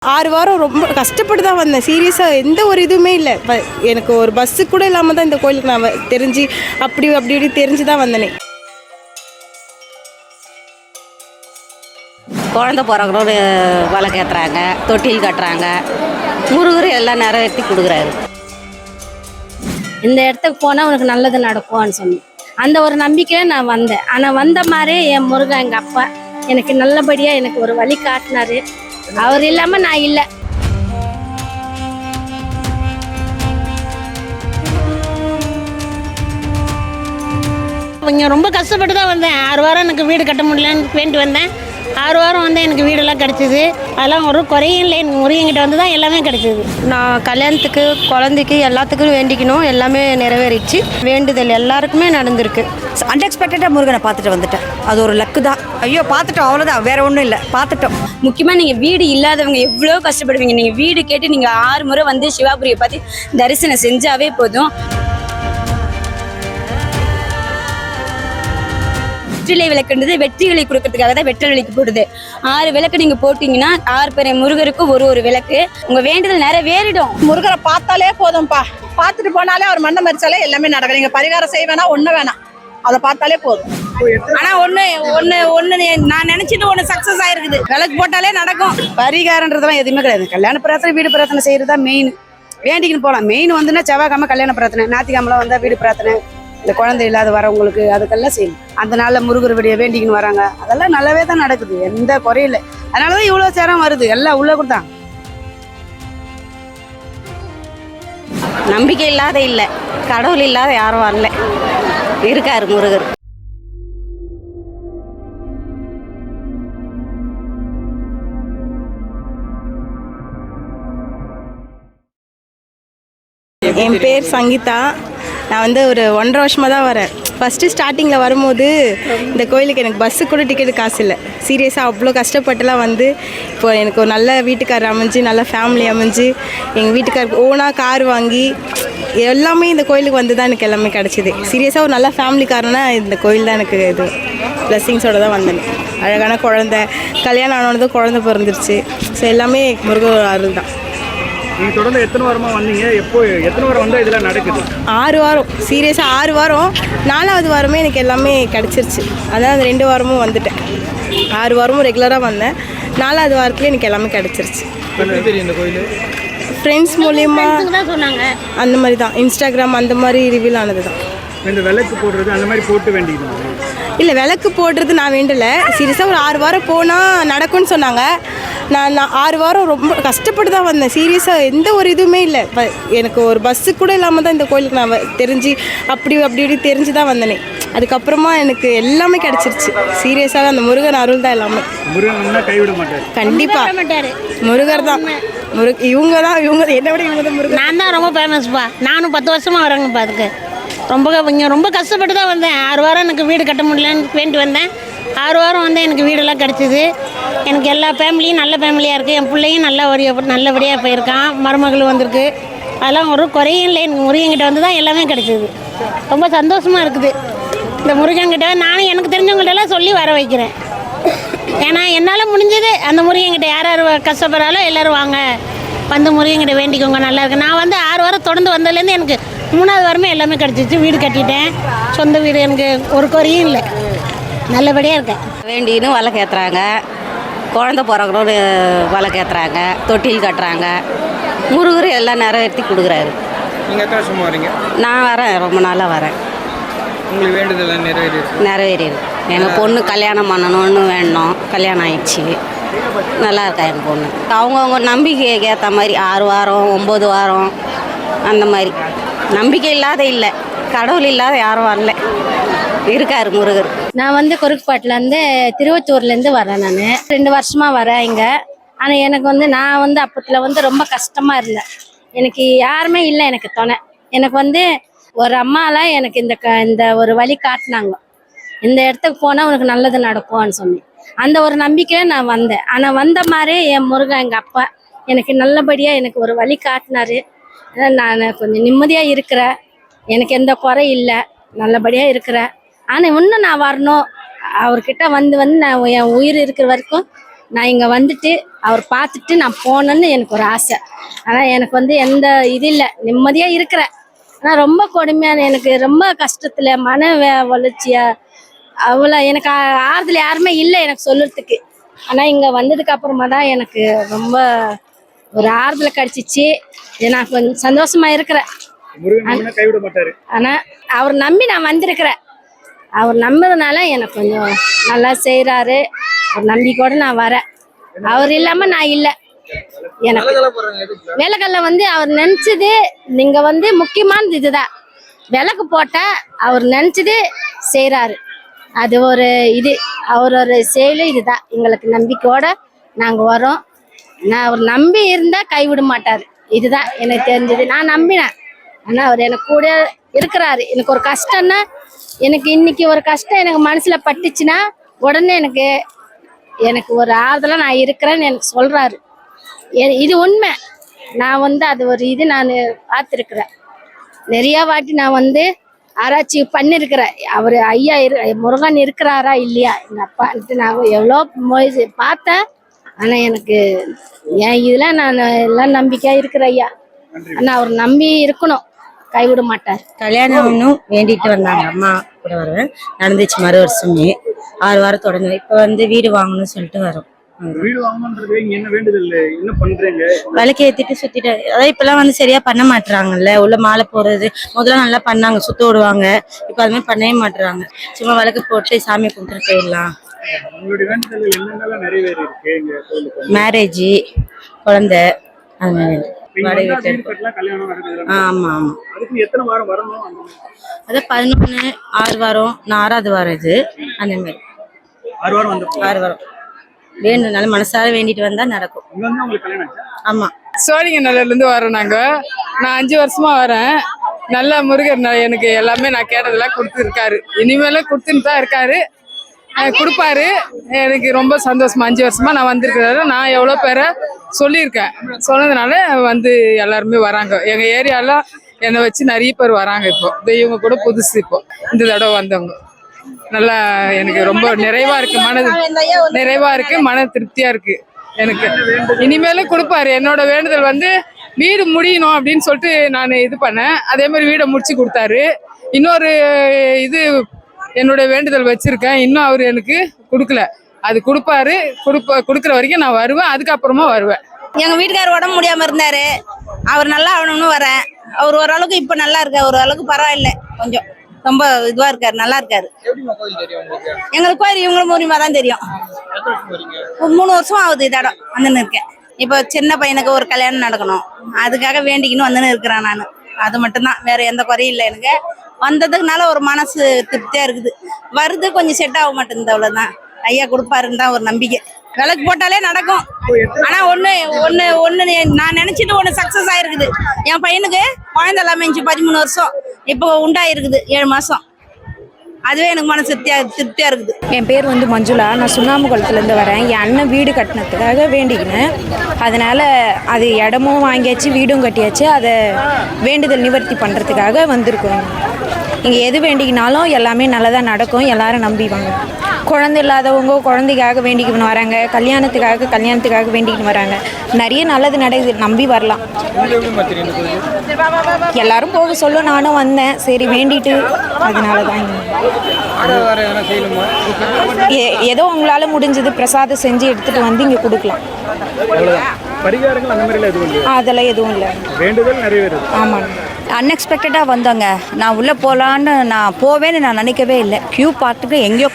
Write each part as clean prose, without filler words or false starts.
6 வாரம் ரொம்ப கஷ்டப்பட்டு தான் வந்தேன். சீரியஸாக எந்த ஒரு இதுவுமே இல்லை. எனக்கு ஒரு பஸ்ஸு கூட இல்லாமல் தான் இந்த கோயிலுக்கு நான் தெரிஞ்சு அப்படி இப்படி தெரிஞ்சு தான் வந்தேனே. குழந்த பிறக்கணும்னு விளக்கேற்றுறாங்க, தொட்டில் கட்டுறாங்க, முருகர் எல்லாம் நிறைவேற்றி கொடுக்குறாரு. இந்த இடத்துக்கு போனால் உனக்கு நல்லது நடக்கும்னு சொல்லி அந்த ஒரு நம்பிக்கையில் நான் வந்தேன். ஆனால் வந்த மாதிரியே என் முருகன் எங்கள் அப்பா எனக்கு நல்லபடியாக எனக்கு ஒரு வழி காட்டினாரு. அவர் இல்லாமல் நான் இல்லை. கொஞ்சம் ரொம்ப கஷ்டப்பட்டு தான் வந்தேன். 6 வாரம் எனக்கு வீடு கட்ட முடியலன்னு வேண்டி வந்தேன். 6 வாரம் வந்து எனக்கு வீடெல்லாம் கிடச்சிது. அதெல்லாம் ஒரு குறையும் இல்லை. எனக்கு முருகன்கிட்ட வந்து தான் எல்லாமே கிடச்சிது. நான் கல்யாணத்துக்கு, குழந்தைக்கு எல்லாத்துக்கும் வேண்டிக்கணும், எல்லாமே நிறைவேறிச்சு. வேண்டுதல் எல்லாருக்குமே நடந்திருக்கு. அன்எக்ஸ்பெக்டடாக முருகனை பார்த்துட்டு வந்துட்டேன். அது ஒரு லக்கு தான். ஐயோ பார்த்துட்டோம், அவ்வளோதான், வேற ஒன்றும் இல்லை, பார்த்துட்டோம். முக்கியமாக நீங்கள் வீடு இல்லாதவங்க எவ்வளோ கஷ்டப்படுவீங்க. நீங்கள் வீடு கேட்டு நீங்கள் 6 முறை வந்து சிவாபுரியை பார்த்து தரிசனம் செஞ்சாவே போதும். வெற்றிலை விளக்குன்றது வெற்றிகளை கொடுக்கறதுக்காக தான் வெற்றிலை விளக்கு போடுது. 6 விளக்கு நீங்க போட்டீங்கன்னா 6 பேர் முருகருக்கும் ஒரு விளக்கு உங்க வேண்டுதல் நிறைவேறிடும். முருகரை பார்த்தாலே போதும்பா. பார்த்துட்டு போனாலே அவர் மண்ணை மறிச்சாலே எல்லாமே நடக்கும். நீங்க பரிகாரம் செய்ய வேணாம், ஒண்ணு வேணாம், அதை பார்த்தாலே போதும். ஆனா ஒண்ணு நான் நினைச்சது ஒண்ணு சக்சஸ் ஆயிருக்குது. விளக்கு போட்டாலே நடக்கும். பரிகாரன்றதுலாம் எதுவுமே கிடையாது. கல்யாண பிரார்த்தனை, வீடு பிரார்த்தனை செய்யறது தான் மெயின். வேண்டிக்கின்னு போகலாம். மெயின் வந்துன்னா செவ்வாய்க்கிழமை கல்யாண பிரார்த்தனை, ஞாயிற்றுக்கிழமை வந்தால் வீடு பிரார்த்தனை, இந்த குழந்தை இல்லாத வரவங்களுக்கு அதுக்கெல்லாம் செய்யணும். அந்த நாளில் முருகர் விடிய வேண்டிக்கின்னு வராங்க. அதெல்லாம் நல்லாவே தான் நடக்குது, எந்த குறையில. அதனால தான் இவ்வளோ சேரம் வருது. எல்லாம் உள்ள கொடுத்தான். நம்பிக்கை இல்லாத இல்லை, கடவுள் இல்லாத யாரும் வரல, இருக்காரு முருகர். என் பேர் சங்கீதா. நான் வந்து ஒரு 1.5 வருஷமாக தான் வரேன். ஃபஸ்ட்டு ஸ்டார்டிங்கில் வரும்போது இந்த கோயிலுக்கு எனக்கு பஸ்ஸு கூட டிக்கெட்டு காசு இல்லை. சீரியஸாக அவ்வளோ கஷ்டப்பட்டுலாம் வந்து இப்போ எனக்கு ஒரு நல்ல வீட்டுக்காரர் அமைஞ்சு, நல்ல ஃபேமிலி அமைஞ்சு, எங்கள் வீட்டுக்காரருக்கு ஓனாக கார் வாங்கி எல்லாமே இந்த கோயிலுக்கு வந்து தான் எனக்கு எல்லாமே கிடச்சிது. சீரியஸாக ஒரு நல்ல ஃபேமிலிக்காரனா இந்த கோயில் தான் எனக்கு இது பிளஸ்ஸிங்ஸோடு தான் வந்தேன். அழகான குழந்தை, கல்யாணம் ஆனோடதும் குழந்தை பிறந்துருச்சு. ஸோ எல்லாமே முருகர் அருள் தான். நீங்கள் தொடர்ந்து எத்தனை வாரமாக வந்தீங்க? எத்தனை வாரம் வந்தால் இதெல்லாம் நடக்குது? 6 வாரம். சீரியஸாக 6 வாரம். 4வது வாரமே எனக்கு எல்லாமே கிடச்சிருச்சு. அதான் அந்த 2 வாரமும் வந்துட்டேன். 6 வாரமும் ரெகுலராக வந்தேன். 4வது வாரத்துலேயே எனக்கு எல்லாமே கிடச்சிருச்சு. தெரியும் இந்த கோயில் ஃப்ரெண்ட்ஸ் மூலியமா சொன்னாங்க. அந்த மாதிரி தான், இன்ஸ்டாகிராம் அந்த மாதிரி ரிவீல் ஆனது தான். இந்த விளக்கு போடுறது அந்த மாதிரி போட்டு வேண்டிக்கணும். இல்லை, விளக்கு போடுறது நான் வேண்டலை. சீரியஸாக ஒரு 6 வாரம் போனால் நடக்கும்னு சொன்னாங்க. நான் 6 வாரம் ரொம்ப கஷ்டப்பட்டு தான் வந்தேன். சீரியஸாக எந்த ஒரு இதுவுமே இல்லை. எனக்கு ஒரு பஸ்ஸு கூட இல்லாமல் தான் இந்த கோயிலுக்கு நான் தெரிஞ்சு அப்படி இப்படி தெரிஞ்சு தான் வந்தேனே. அதுக்கப்புறமா எனக்கு எல்லாமே கிடச்சிருச்சு. சீரியஸாக அந்த முருகன் அருள் தான் எல்லாமே. முருகன் கைவிட மாட்டார். கண்டிப்பாக முருகர் தான். இவங்க என்னை விட இவங்க தான் முருகன். நான் தான் ரொம்ப ஃபேமஸ்ப்பா. நானும் 10 வருஷமாக வரேங்கப்பா. அதுக்கு ரொம்ப கஷ்டப்பட்டு தான் வந்தேன். 6 வாரம் எனக்கு வீடு கட்ட முடியலன்னு வேண்டி வந்தேன். 6 வாரம் வந்து எனக்கு வீடெல்லாம் கிடச்சிது. எனக்கு எல்லா ஃபேமிலியும் நல்ல ஃபேமிலியாக இருக்குது. என் பிள்ளையும் நல்லபடியாக போயிருக்கான். மருமகளும் வந்திருக்கு. அதெல்லாம் ஒரு குறையும் இல்லை. எனக்கு முருகன்கிட்ட வந்து தான் எல்லாமே கிடச்சிது. ரொம்ப சந்தோஷமாக இருக்குது. இந்த முருகன்கிட்ட நானும் எனக்கு தெரிஞ்சவங்கள்ட்டெல்லாம் சொல்லி வர வைக்கிறேன். ஏன்னா என்னால் முடிஞ்சது அந்த முருகன்கிட்ட யார் கஷ்டப்படுறாலோ எல்லோரும் வாங்க, வந்து முருகன்கிட்ட வேண்டிக்கோங்க, நல்லா இருக்கு. நான் வந்து 6 வாரம் தொடர்ந்து வந்ததுலேருந்து எனக்கு 3வது வாரமே எல்லாமே கிடச்சிச்சு. வீடு கட்டிட்டேன், சொந்த வீடு. எனக்கு ஒரு குறையும் இல்லை, நல்லபடியாக இருக்கேன். வேண்டின்னு விளக்கேற்றுறாங்க, குழந்த பிறக்கணும்னு விளக்கேற்றுறாங்க, தொட்டில் கட்டுறாங்க, முருகர் எல்லாம் நிறைவேற்றி கொடுக்குறாரு. நீங்கள் எத்தனை வருஷமாக வரீங்க? நான் வரேன், ரொம்ப நாளாக வரேன். உங்களுக்கு வேண்டுதல் நிறைவேறிடு. எங்கள் பொண்ணு கல்யாணம் பண்ணணும்னு வேணும். கல்யாணம் ஆயிடுச்சு, நல்லா இருக்கா எங்கள் பொண்ணு. அவங்கவுங்க நம்பிக்கைக்கு ஏற்ற மாதிரி 6 வாரம் 9 வாரம் அந்த மாதிரி. நம்பிக்கை இல்லாத இல்லை, கடவுள் இல்லாத யாரும் வரல, இருக்காரு முருகர். நான் வந்து கொருக்குப்பாட்டிலேருந்து திருவத்தூர்லேருந்து வரேன். நான் 2 வருஷமாக வரேன் இங்கே. ஆனால் எனக்கு வந்து நான் வந்து அப்பத்தில் வந்து ரொம்ப கஷ்டமாக இருந்தேன். எனக்கு யாருமே இல்லை எனக்கு துணை. எனக்கு வந்து ஒரு அம்மாலாம் எனக்கு இந்த ஒரு வழி காட்டினாங்க. இந்த இடத்துக்கு போனால் உனக்கு நல்லது நடக்கும்னு சொல்லி அந்த ஒரு நம்பிக்கையில் நான் வந்தேன். ஆனால் வந்த மாதிரியே என் முருகன் எங்கள் அப்பா எனக்கு நல்லபடியாக எனக்கு ஒரு வழி காட்டினாரு. நான் கொஞ்சம் நிம்மதியாக இருக்கிறேன். எனக்கு எந்த குறை இல்லை, நல்லபடியாக இருக்கிறேன். ஆனால் இன்னும் நான் வரணும் அவர்கிட்ட. வந்து நான் என் உயிர் இருக்கிற வரைக்கும் நான் இங்கே வந்துட்டு அவர் பார்த்துட்டு நான் போகணுன்னு எனக்கு ஒரு ஆசை. ஆனால் எனக்கு வந்து எந்த இது இல்லை, நிம்மதியாக இருக்கிறேன். ஆனால் ரொம்ப கொடுமையான, எனக்கு ரொம்ப கஷ்டத்தில் வளர்ச்சியா அவ்வளோ எனக்கு ஆறுதல் யாருமே இல்லை எனக்கு சொல்லுறதுக்கு. ஆனால் இங்கே வந்ததுக்கு அப்புறமா தான் எனக்கு ரொம்ப ஒரு ஆறுதலை கிடச்சிச்சு. நான் கொஞ்சம் சந்தோஷமா இருக்கிறேன். கைவிட மாட்டாரு. ஆனால் அவர் நம்பி நான் வந்திருக்கிறேன். அவர் நம்புறதுனால எனக்கு கொஞ்சம் நல்லா செய்கிறாரு. ஒரு நம்பிக்கையோடு நான் வரேன். அவர் இல்லாமல் நான் இல்லை. எனக்கு வேலைக்கல்ல வந்து அவர் நினச்சது நீங்கள் வந்து முக்கியமானது இதுதான். விளக்கு போட்ட அவர் நினச்சது செய்கிறாரு. அது ஒரு இது அவரோட செயலு இதுதான். எங்களுக்கு நம்பிக்கையோட நாங்கள் வரோம். நான் அவர் நம்பி இருந்தால் கைவிட மாட்டார். இதுதான் எனக்கு தெரிஞ்சது. நான் நம்பினேன். ஆனால் அவர் எனக்கு கூட இருக்கிறாரு. எனக்கு ஒரு கஷ்டம்னா, எனக்கு இன்னைக்கு ஒரு கஷ்டம் எனக்கு மனசில் பட்டுச்சுன்னா உடனே எனக்கு ஒரு ஆறுதலாக நான் இருக்கிறேன்னு எனக்கு சொல்கிறாரு. இது உண்மை. நான் வந்து அது ஒரு இது நான் பார்த்துருக்குறேன். நிறையா வாட்டி நான் வந்து ஆராய்ச்சி பண்ணியிருக்கிறேன். அவர் ஐயா முருகன் இருக்கிறாரா இல்லையா எங்கள் அப்பான்ட்டு நான் எவ்வளோ பார்த்தேன். ஆனால் எனக்கு என் இதில் நான் எல்லாம் நம்பிக்கையாக இருக்கிறேன் ஐயா. ஆனால் அவர் நம்பி இருக்கணும், கைவிட மாட்டார். கல்யாணம்னு வேண்டிட்டு வந்தாங்க. அம்மா கூட வருவேன். நடந்துச்சு மறு வருஷமே 6 வாரம் தொடர்ந்து. இப்போ வந்து வீடு வாங்கணும்னு சொல்லிட்டு வரோம். வீடு வாங்கணுன்றது என்ன வேண்டுதல், என்ன பண்றீங்க? விளக்கு ஏற்றிட்டு சுற்றிட்டு, அதாவது இப்போல்லாம் வந்து சரியாக பண்ண மாட்டுறாங்கல்ல. உள்ள மாலை போடுறது முதல்ல நல்லா பண்ணாங்க, சுத்த விடுவாங்க. இப்போ அது மாதிரி பண்ணவே மாட்டுறாங்க. சும்மா விளக்கு போட்டு சாமியை கும்பிட்டு போயிடலாம். உங்களுடைய வேண்டுதல் என்னென்னலாம் நிறைவேறி இருக்கு இங்க கோயிலுக்கு? மேரேஜ், குழந்தை, அது மாதிரி கல்யாணம் நடக்குது. ஆமாம் ஆமாம். அதுக்கு எத்தனை வாரம் வரணும்? அதான் 11 6 வாரம், நான் 6வது வாரம் இது. அந்த மாதிரி 6 வாரம் வந்து 6 வாரம் வேண்டுனால மனசார வேண்டிட்டு வந்தா நடக்கும். உங்களுக்கு கல்யாணம்? ஆமா. சோழிங்கநல்லூர்லேருந்து வரோம் நாங்கள். நான் 5 வருஷமா வரேன். நல்ல முருகர் எனக்கு எல்லாமே நான் கேட்டதெல்லாம் கொடுத்துருக்காரு. இனிமேலும் கொடுத்துன்னு தான் இருக்காரு, கொடுப்பாரு. எனக்கு ரொம்ப சந்தோஷமா 5 வருஷமா நான் வந்திருக்கிறாரு. நான் எவ்வளோ பேரை சொல்லியிருக்கேன். சொன்னதுனால வந்து எல்லாருமே வராங்க. எங்கள் ஏரியாலாம் என்னை வச்சு நிறைய பேர் வராங்க. இப்போ இவங்க கூட புதுசு இப்போ இந்த தடவை வந்தவங்க. நல்லா எனக்கு ரொம்ப நிறைவா இருக்கு, நிறைவா இருக்கு, மன திருப்தியா இருக்கு எனக்கு. இனிமேலும் கொடுப்பாரு. என்னோட வேண்டுதல் வந்து வீடு முடியணும் அப்படின்னு சொல்லிட்டு நான் இது பண்ணேன். அதே மாதிரி வீடை முடிச்சு கொடுத்தாரு. இன்னொரு இது என்னோட வேண்டுதல் வச்சிருக்கேன். இன்னும் அவர் எனக்கு கொடுக்கல. அது கொடுப்பாரு. கொடுக்குற வரைக்கும் நான் வருவேன். அதுக்கப்புறமா வருவேன். எங்க வீட்டுக்காரர் உடம்பு முடியாம இருந்தாரு. அவர் நல்லா ஆகணும்னு வரேன். அவர் ஓரளவுக்கு இப்ப நல்லா இருக்காரு. ஓரளவுக்கு பரவாயில்லை, கொஞ்சம் ரொம்ப இதுவா இருக்காரு, நல்லா இருக்காரு. எங்களுக்கு கோயில் இவங்க மூலியமா தான் தெரியும். 3 வருஷம் ஆகுது இதோட வந்துன்னு இருக்கேன். இப்போ சின்ன பையனுக்கு ஒரு கல்யாணம் நடக்கணும், அதுக்காக வேண்டிக்கின்னு வந்துன்னு இருக்கிறேன் நான். அது மட்டும்தான், வேற எந்த குறையும் இல்லை எனக்கு. வந்ததுக்குனால ஒரு மனசு திருப்தியா இருக்குது. வருது கொஞ்சம் செட் ஆக மாட்டேங்குது, அவ்வளவுதான். ஐயா கொடுப்பாருன்னு தான் ஒரு நம்பிக்கை. விளக்கு போட்டாலே நடக்கும். ஆனா ஒண்ணு நான் நினைச்சிட்டு ஒண்ணு சக்சஸ் ஆயிருக்குது. என் பையனுக்கு குழந்தை எல்லாமே 13 வருஷம் இப்போ உண்டாயிருக்குது, 7 மாசம். அதுவே எனக்கு மனசு திருப்தியா இருக்குது. என் பேர் வந்து மஞ்சுளா. நான் சுண்ணாம்புக்குளத்துலேருந்து வரேன். என் அண்ணன் வீடு கட்டினதுக்காக வேண்டிக்கினேன். அதனால் அது இடமும் வாங்கியாச்சு, வீடும் கட்டியாச்சு. அதை வேண்டுதல் நிவர்த்தி பண்ணுறதுக்காக வந்திருக்கோம். இங்கே எது வேண்டிக்கினாலும் எல்லாமே நல்லதாக நடக்கும். எல்லாரும் நம்பிவாங்க. குழந்தை இல்லாதவங்க குழந்தைக்காக வேண்டிக்கின்னு வராங்க, கல்யாணத்துக்காக வேண்டிக்கின்னு வராங்க. நிறைய நல்லது நடக்குது, நம்பி வரலாம். எல்லாரும் போக சொல்ல நானும் வந்தேன். சரி வேண்டிட்டு அதனால தான் ஏதோ உங்களால் முடிஞ்சது பிரசாதம் செஞ்சு எடுத்துகிட்டு வந்து இங்கே கொடுக்கலாம். பரிகாரங்கள் அந்த மாதிரிலாம் எதுவும் இல்லை? அதெல்லாம் எதுவும் இல்லை. வேண்டுதல் நிறைவேறுது. ஆமாங்க. அன்எக்ஸ்பெக்டடாக வந்தோங்க. நான் உள்ளே போகலான்னு நான் போவேன்னு நான் நினைக்கவே இல்லை. க்யூ பார்த்துட்டு எங்கேயோ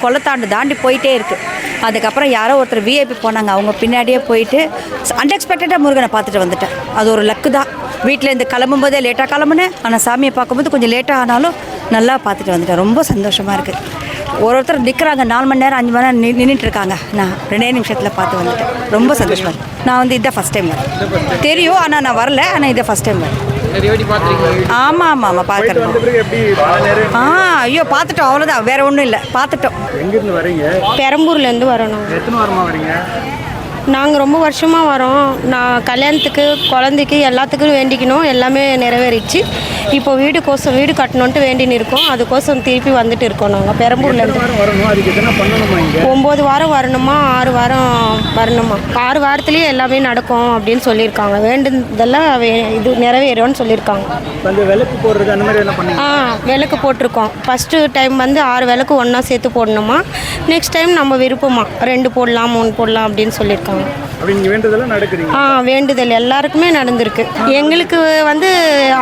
தாண்டி போயிட்டே இருக்குது. அதுக்கப்புறம் யாரோ ஒருத்தர் விஐபி போனாங்க, அவங்க பின்னாடியே போயிட்டு அன்எக்ஸ்பெக்டடாக முருகனை பார்த்துட்டு வந்துட்டேன். அது ஒரு லக்கு தான். வீட்டிலேருந்து கிளம்பும்போதே லேட்டாக கிளம்புனேன். ஆனால் சாமியை பார்க்கும்போது கொஞ்சம் லேட்டாக ஆனாலும் நல்லா பார்த்துட்டு வந்துட்டேன். ரொம்ப சந்தோஷமாக இருக்குது. ஒருத்தர் நிற்கிறாங்க 4 மணி நேரம் 5 மணி நேரம் நின்றுட்டு இருக்காங்க. நான் 2 நிமிஷத்தில் பார்த்து வந்துட்டேன். ரொம்ப சந்தோஷமாக இருக்குது. நான் வந்து இதான் ஃபஸ்ட் டைம் வரேன். தெரியும், ஆனால் நான் வரல. ஆனால் இதை ஃபஸ்ட் டைம் வரேன். ஆமாம் ஆமாம் ஆமாம் பார்க்குறேன். ஐயோ பார்த்துட்டோம், அவ்வளோதான், வேற ஒன்றும் இல்லை, பார்த்துட்டோம். எங்கேருந்து வரீங்க? பெரம்பூர்லேருந்து வரணும். எத்தனை வாரமா வரீங்க? நாங்கள் ரொம்ப வருஷமாக வரோம். நான் கல்யாணத்துக்கு குழந்தைக்கு எல்லாத்துக்கும் வேண்டிக்கணும், எல்லாமே நிறைவேறிச்சு. இப்போ வீடு கட்டணுன்ட்டு வேண்டின்னு இருக்கோம். அதுக்கோசம் திருப்பி வந்துட்டு இருக்கோம். நாங்கள் பெரம்பூர்லேருந்து வரணும், அதுக்கு என்ன பண்ணணுமா இங்கே? 9 வாரம் வரணுமா, 6 வாரம் வரணுமா. 6 வாரத்துலேயே எல்லாமே நடக்கும் அப்படின்னு சொல்லியிருக்காங்க. வேண்டுதெல்லாம் இது நிறைவேறும்னு சொல்லியிருக்காங்க. அந்த விளக்கு போடுறது அந்த மாதிரி என்ன பண்ணீங்க? விளக்கு போட்டிருக்கோம். ஃபஸ்ட்டு டைம் வந்து 6 விளக்கு ஒன்றா சேர்த்து போடணுமா. நெக்ஸ்ட் டைம் நம்ம விருப்பமா 2 போடலாம் 3 போடலாம் அப்படின்னு சொல்லியிருக்காங்க. அப்படி நீங்கள் வேண்டுதெல்லாம் நடக்குறீங்க? வேண்டுதல் எல்லாருக்குமே நடந்திருக்கு. எங்களுக்கு வந்து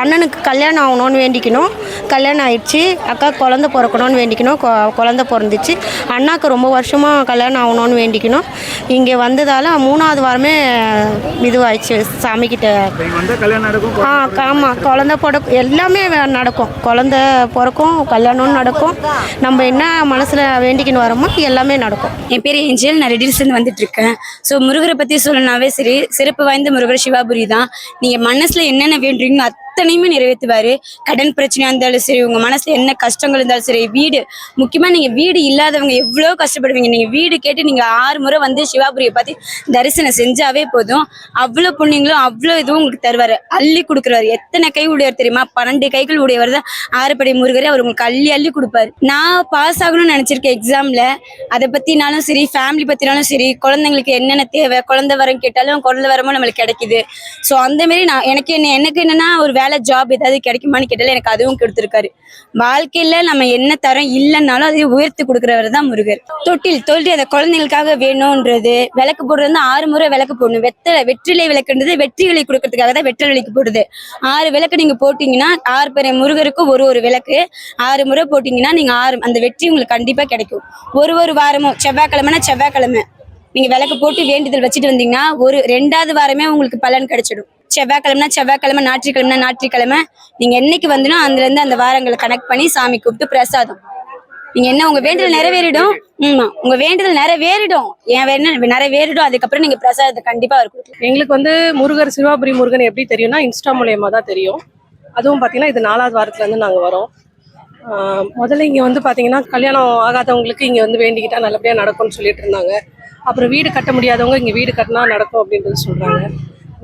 அண்ணனுக்கு கல்யாணம் ஆகணும்னு வேண்டிக்கணும். கல்யாணம் ஆயிடுச்சு. அக்கா குழந்த பிறக்கணும்னு வேண்டிக்கணும். குழந்த பிறந்துச்சு. அண்ணாக்கு ரொம்ப வருஷமாக கல்யாணம் ஆகணும்னு வேண்டிக்கணும். இங்கே வந்ததால் 3ஆவது வாரமே இதுவாயிடுச்சு சாமிக்கிட்ட. கல்யாணம் நடக்கும்? ஆமாம், குழந்த பிறக்கும், எல்லாமே நடக்கும். குழந்த பிறக்கும், கல்யாணம்னு நடக்கும். நம்ம என்ன மனசில் வேண்டிக்கின்னு வரோமோ எல்லாமே நடக்கும். என் பேர் ஏஞ்சல், நான் ரெடில்ஸ்லேருந்து வந்துட்டுருக்கேன். ஸோ முருகரை பற்றி சொல்லணுன்னாவே சரி, சிறப்பு வாய்ந்த முருகர் சிவாபுரி தான். நீங்கள் மனசில் என்னென்ன வேண்டுறீங்களோ அத்தனையுமே நிறைவேற்றுவார். கடன் பிரச்சனையாக இருந்தாலும் சரி, உங்கள் மனசில் என்ன கஷ்டங்கள் இருந்தாலும் சரி, வீடு முக்கியமாக நீங்கள் வீடு இல்லாதவங்க எவ்வளோ கஷ்டப்படுவீங்க. நீங்கள் வீடு கேட்டு நீங்கள் 6 முறை வந்து சிவாபுரியை பார்த்து தரிசனம் செஞ்சாவே போதும். அவ்வளோ புண்ணியங்களும் அவ்வளோ இதுவும் உங்களுக்கு தருவார், அள்ளி கொடுக்குறாரு. எத்தனை கை உடையவர் தெரியுமா? 12 கைகள் உடையவர் தான் ஆறுபடை முருகர். அவர் உங்களுக்கு அள்ளி அள்ளி கொடுப்பாரு. நான் பாஸ் ஆகணும்னு நினச்சிருக்கேன் எக்ஸாமில். அதை பற்றினாலும் சரி, ஃபேமிலி பற்றினாலும் சரி, குழந்தைங்களுக்கு என்னென்ன தேவை, குழந்தை வரம் கேட்டாலும் குழந்தை வரமும் நம்மளுக்கு கிடைக்குது. ஸோ அந்தமாரி நான் எனக்கு என்னென்னா ஒரு வேலை ஜாப் ஏதாவது கிடைக்குமான்னு கேட்டாலும் எனக்கு அதுவும் கொடுத்துருக்காரு. வாழ்க்கையில நம்ம என்ன தரம் இல்லைன்னாலும் அதை உயர்த்தி கொடுக்குறவர் தான் முருகர். தொட்டில் அதை குழந்தைங்களுக்காக வேணும்ன்றது. விளக்கு போடுறது 6 முறை விளக்கு போடணும். வெற்றிலை விளக்குன்றது வெற்றிகளை கொடுக்கறதுக்காக தான் வெற்றிலை விளக்கு போடுது. 6 விளக்கு நீங்க போட்டீங்கன்னா 6 பேர் முருகருக்கும் ஒரு விளக்கு 6 முறை போட்டீங்கன்னா நீங்க 6 அந்த வெற்றி உங்களுக்கு கண்டிப்பா கிடைக்கும். ஒரு வாரமும் செவ்வாய்க்கிழமைனா செவ்வாய்க்கிழமை நீங்க விளக்கு போட்டு வேண்டுதல் வச்சுட்டு வந்தீங்கன்னா 2வது வாரமே உங்களுக்கு பலன் கிடைச்சிடும். செவ்வாய்க்கிழமை, ஞாயிற்றுக்கிழமை நீங்க என்னைக்கு வந்துடும் அதுல இருந்து அந்த வாரங்களை கனெக்ட் பண்ணி சாமி கூப்பிட்டு பிரசாதம் நீங்க என்ன உங்க வேண்டுதல் நிறைவேறிடும். உங்க வேண்டுதல் நிறைவேறிடும். நிறைவேறிடும். அதுக்கப்புறம் நீங்க பிரசாதத்தை கண்டிப்பா அவர் கொடுக்கலாம். எங்களுக்கு வந்து முருகர் சிவாபுரி முருகன் எப்படி தெரியும்னா இன்ஸ்டா மூலயமா தான் தெரியும். அதுவும் பார்த்தீங்கன்னா இது 4வது வாரத்துல இருந்து நாங்கள் வரோம். முதல்ல இங்கே வந்து பார்த்தீங்கன்னா கல்யாணம் ஆகாதவங்களுக்கு இங்கே வந்து வேண்டிக்கிட்டா நல்லபடியாக நடக்கும்னு சொல்லிட்டு இருந்தாங்க. அப்புறம் வீடு கட்ட முடியாதவங்க இங்கே வீடு கட்டினா நடக்கும் அப்படின்றது சொல்கிறாங்க.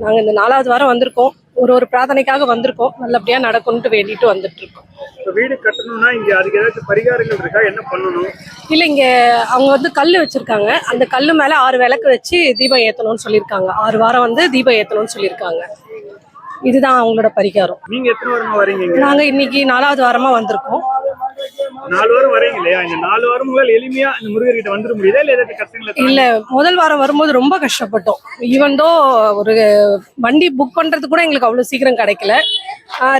நாங்கள் இந்த 4வது வாரம் வந்திருக்கோம். ஒரு பிரார்த்தனைக்காக வந்திருக்கோம். நல்லபடியாக நடக்கும்ட்டு வேண்டிட்டு வந்துட்டு இருக்கோம். வீடு கட்டணும்னா இங்கே அதுக்கு ஏதாச்சும் பரிகாரங்கள் இருக்கா? என்ன பண்ணணும்? இல்லை, இங்கே அவங்க வந்து கல் வச்சுருக்காங்க. அந்த கல் மேலே 6 விளக்கு வச்சு தீபம் ஏற்றணும்னு சொல்லியிருக்காங்க. 6 வாரம் வந்து தீபம் ஏற்றணும்னு சொல்லியிருக்காங்க. இதுதான் அவங்களோட பரிகாரம். நீங்க எத்தனை வாரமா வரீங்க? நாங்க இன்னைக்கு 4வது வாரமா வந்திருக்கோம். 4 வாரம் வரீங்க இல்லையா? இந்த 4 வாரம் உங்களால் எளிமையா இந்த முருகர்கிட்ட வந்துட முடியுதா இல்ல ஏதாவது கஷ்டங்கள்? இல்ல, முதல் வாரம் வரும்போது ரொம்ப கஷ்டப்பட்டோம். ஈவன்தோ ஒரு வண்டி புக் பண்றது கூட எங்களுக்கு அவ்வளவு சீக்கிரம் கிடைக்கல.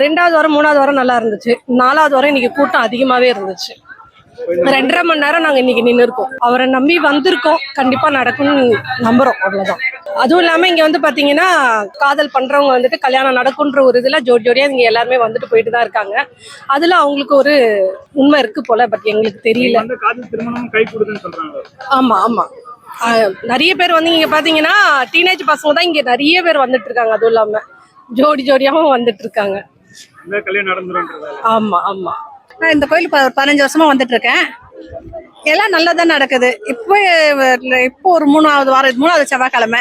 2வது வாரம் 3வது வாரம் நல்லா இருந்துச்சு. 4வது வாரம் இன்னைக்கு கூட்டம் அதிகமாவே இருந்துச்சு. 2.5 மணி நேரம் நாங்க இன்னைக்கு நின்று இருக்கோம். அவரை நம்பி வந்திருக்கோம். கண்டிப்பா நடக்கும்னு நம்புறோம். அவ்வளவுதான். அதுவும் இல்லாம இங்க வந்து பாத்தீங்கன்னா காதல் பண்றவங்க வந்துட்டு கல்யாணம் நடக்கும்ன்ற ஒரு இதுல ஜோடியா இங்க எல்லாருமே வந்துட்டு போயிட்டு தான் இருக்காங்க. அதுல அவங்களுக்கு ஒரு உண்மை இருக்கு போல. பட் எங்களுக்கு தெரியல. காதல் திருமணம் கை கொடுக்குன்னு சொல்றாங்க. ஆமா. நிறைய பேர் வந்து இங்க பாத்தீங்கன்னா டீனேஜ் பசங்க தான் இங்க நிறைய பேர் வந்துட்டு இருக்காங்க. அதுவும் இல்லாம ஜோடியாவும் வந்துட்டு இருக்காங்க. கல்யாணம் நடந்துருன்றது. ஆமா. நான் இந்த கோயிலுக்கு 15 வருஷமா வந்துட்டு இருக்கேன். எல்லாம் நல்லதான் நடக்குது. இப்போ ஒரு 3வது செவ்வாய்க்கிழமை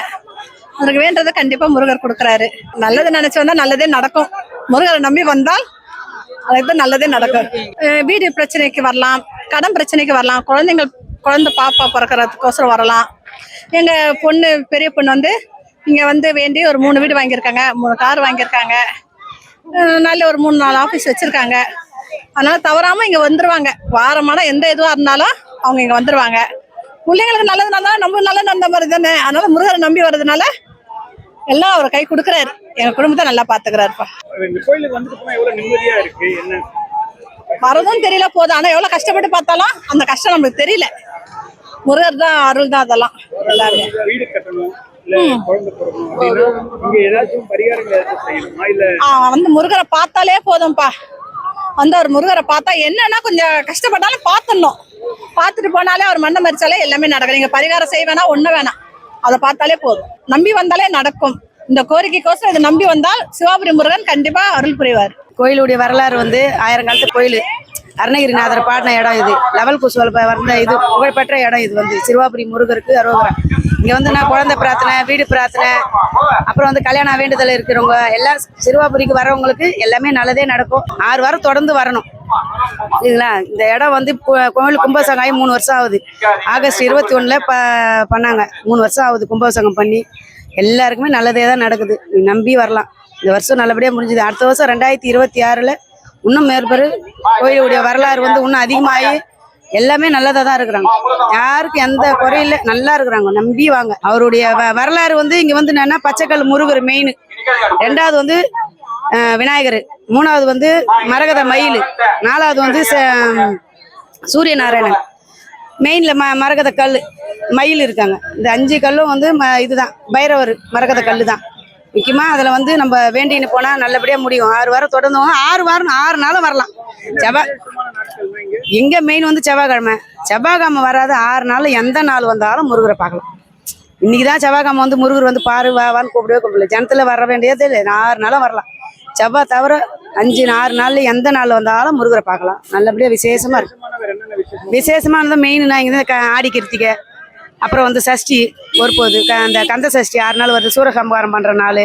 அவருக்கு வேண்டதை கண்டிப்பா முருகர் கொடுக்குறாரு. நல்லது நினைச்சு வந்தா நல்லதே நடக்கும். முருகரை நம்பி வந்தால் அதுக்கு நல்லதே நடக்கும். வீடு பிரச்சனைக்கு வரலாம், கடன் பிரச்சனைக்கு வரலாம், குழந்தை பாப்பா பிறக்கிறதுக்கோசரம் வரலாம். எங்க பெரிய பொண்ணு வந்து இங்க வந்து வேண்டி ஒரு 3 வீடு வாங்கியிருக்காங்க, 3 கார் வாங்கியிருக்காங்க, நல்ல ஒரு 3-4 ஆஃபீஸ் வச்சிருக்காங்க. அதனால தவறாம இங்க வந்துருவாங்க. வாரமான எந்த இதுவா இருந்தாலும் அவங்க இங்க வந்துருவாங்க. பிள்ளைங்களுக்கு நல்லது நடந்தா நம்ம நல்லது நடந்த மாதிரி தானே. அதனால முருகரை நம்பி வர்றதுனால எல்லாம் அவர் கை கொடுக்குறாரு. எங்க குடும்பத்தை நல்லா பாத்துக்கிறாருப்பா. இந்த கோயிலுக்கு வந்துட்டு போனா எவ்வளவு நிம்மதியா இருக்கு. என்ன வரதும் தெரியல போதும். ஆனா எவ்வளவு கஷ்டப்பட்டு பார்த்தாலும் அந்த கஷ்டம் நம்மளுக்கு தெரியல. முருகர் தான் அருள் தான் அதெல்லாம். எல்லாருமே வீடு கட்டணும், குழந்தை பிறக்கணும், இங்க ஏதாச்சும் பரிகாரங்கள் ஏதாச்சும் செய்யணுமா? இல்ல வந்து முருகரை பார்த்தாலே போதும்பா. வந்து அவர் முருகரை பார்த்தா என்னன்னா கொஞ்சம் கஷ்டப்பட்டாலும் பார்த்துட்டு போனாலே அவர் மண்ணை மறிச்சாலே எல்லாமே நடக்கும். நீங்க பரிகாரம் செய்ய வேணாம், ஒண்ணு வேணாம், அதை பார்த்தாலே போதும். நம்பி வந்தாலே நடக்கும். இந்த கோரிக்கைக்கோசரம் இதை நம்பி வந்தால் சிவாபுரி முருகன் கண்டிப்பா அருள் புரிவார். கோயிலுடைய வரலாறு வந்து 1000 காலத்து கோயில். அருணகிரிநாதர் பாடின இடம் இது. லெவல் குசுவல் வந்த இது புகழ்பெற்ற இடம் இது வந்து சிவாபுரி முருகருக்கு அரோகரா. இங்கே வந்து நான் குழந்தை பிரார்த்தனை, வீடு பிரார்த்தனை, அப்புறம் வந்து கல்யாண வேண்டுதல் இருக்கிறவங்க எல்லாம் சிறுவாபுரிக்கு வர்றவங்களுக்கு எல்லாமே நல்லதே நடக்கும். 6 வாரம் தொடர்ந்து வரணும். இதுங்களா, இந்த இடம் வந்து கோவில் கும்பாபிஷேகம் ஆகி 3 வருஷம் ஆகுது. ஆகஸ்ட் 21 பண்ணாங்க. 3 வருஷம் ஆகுது கும்பாபிஷேகம் பண்ணி. எல்லாருக்குமே நல்லதே தான் நடக்குது. நீ நம்பி வரலாம். இந்த வருஷம் நல்லபடியாக முடிஞ்சுது. அடுத்த வருஷம் 2026 இன்னும் மேற்பரு கோயிலுடைய வரலாறு வந்து இன்னும் அதிகமாகி எல்லாமே நல்லதாக தான் இருக்கிறாங்க. யாருக்கும் எந்த குறையில நல்லா இருக்கிறாங்க. நம்பி வாங்க. அவருடைய வரலாறு வந்து இங்கே வந்து என்னன்னா பச்சைக்கல் முருகர் மெயின், 2வது வந்து விநாயகர், 3வது வந்து மரகத மயில், 4வது வந்து சூரிய நாராயணன், மெயினில் மரகத கல் மயில் இருக்காங்க. இந்த 5 கல்லும் வந்து இதுதான் பைரவர் மரகத கல் தான் முக்கியமாக. அதில் வந்து நம்ம வேண்டின்னு போனால் நல்லபடியாக முடியும். 6 வாரம் தொடர்ந்து 6 வாரம் 6 நாளும் வரலாம். எங்கே மெயின் வந்து செவ்வாய்க்கிழமை. செவ்வாய்க்கிழமை வராது 6 நாள் எந்த நாள் வந்தாலும் முருகரை பார்க்கலாம். இன்னைக்கு தான் செவ்வாய்க்கிழமை வந்து முருகர் வந்து பாரு வான்னு கூப்பிடல. ஜனத்தில் வர வேண்டியது இல்லை. 6 நாளும் வரலாம். செவ்வாய் தவிர 6 நாள் எந்த நாள் வந்தாலும் முருகரை பார்க்கலாம். நல்லபடியாக விசேஷமாக இருக்கு. விசேஷமானது மெயின் நான் இங்கே ஆடி கிருத்திகை, அப்புறம் வந்து சஷ்டி ஒருபோது அந்த கந்த சஷ்டி 6 நாள் வருது. சூரசம்ஹாரம் பண்ணுற நாள்,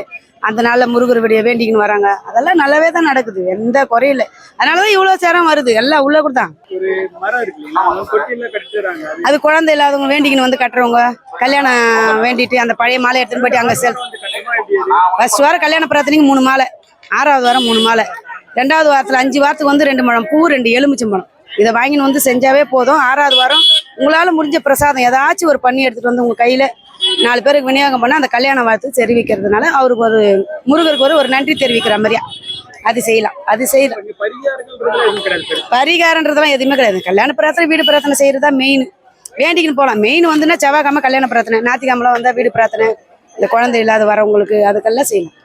அந்த நாளில் முருகர் விடிய வேண்டிக்கின்னு வராங்க. அதெல்லாம் நல்லாவே தான் நடக்குது. எந்த குறையில. அதனால தான் இவ்வளோ சேரம் வருது. எல்லாம் உள்ள கூட தான். அது குழந்தை இல்லாதவங்க வேண்டிக்கின்னு வந்து கட்டுறவங்க, கல்யாணம் வேண்டிட்டு அந்த பழைய மாலை எடுத்துன்னு போயிட்டு அங்கே ஃபர்ஸ்ட் வாரம் கல்யாண பிரார்த்தனைக்கு 3 மாலை, 6வது வாரம் 3 மாலை, 2வது வாரத்தில் 5 வாரத்துக்கு வந்து 2 முழம் பூ, 2 எலுமிச்சம்பழம். இதை வாங்கின்னு வந்து செஞ்சாவே போதும். 6வது வாரம் உங்களால் முடிஞ்ச பிரசாதம் ஏதாச்சும் ஒரு பண்ணி எடுத்துகிட்டு வந்து உங்கள் கையில் 4 பேருக்கு விநியோகம் பண்ணால் அந்த கல்யாண வாழ்த்து தெரிவிக்கிறதுனால அவருக்கு ஒரு முருகருக்கு ஒரு நன்றி தெரிவிக்கிற மாதிரியா அது செய்யலாம். அது செய்யலாம். பரிகாரன்றதெல்லாம் எதுவுமே கிடையாது. கல்யாண பிரார்த்தனை, வீடு பிரார்த்தனை செய்கிறது தான் மெயின். வேண்டிக்கின்னு போகலாம். மெயின் வந்துன்னா செவ்வாய்க்கிழமை கல்யாண பிரார்த்தனை, ஞாயிற்றுக்கிழமை வந்தால் வீடு பிரார்த்தனை, இந்த குழந்தை இல்லாத வரவங்களுக்கு அதுக்கெல்லாம் செய்யலாம்.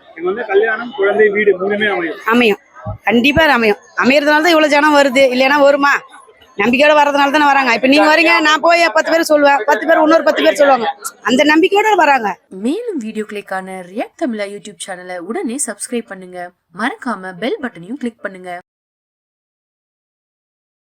கல்யாணம், குழந்தை, வீடு மூணுமே அமையும். கண்டிப்பாக அமையும். அமையறதுனால தான் இவ்வளோ ஜனம் வருது. இல்லைன்னா வருமா? நம்பிக்கையோட வர்றதுனால தானே வராங்க. இப்ப நீங்க வரீங்க, நான் போய் 10 பேர் சொல்லுவேன், 10 பேர் இன்னொரு 10 பேர் சொல்லுவாங்க. அந்த நம்பிக்கையோட வராங்க. மேலும் வீடியோக்களுக்கான ரியாக்ட் தமிழா யூடியூப் சேனலை உடனே சப்ஸ்கிரைப் பண்ணுங்க. மறக்காம பெல் பட்டனையும் கிளிக் பண்ணுங்க.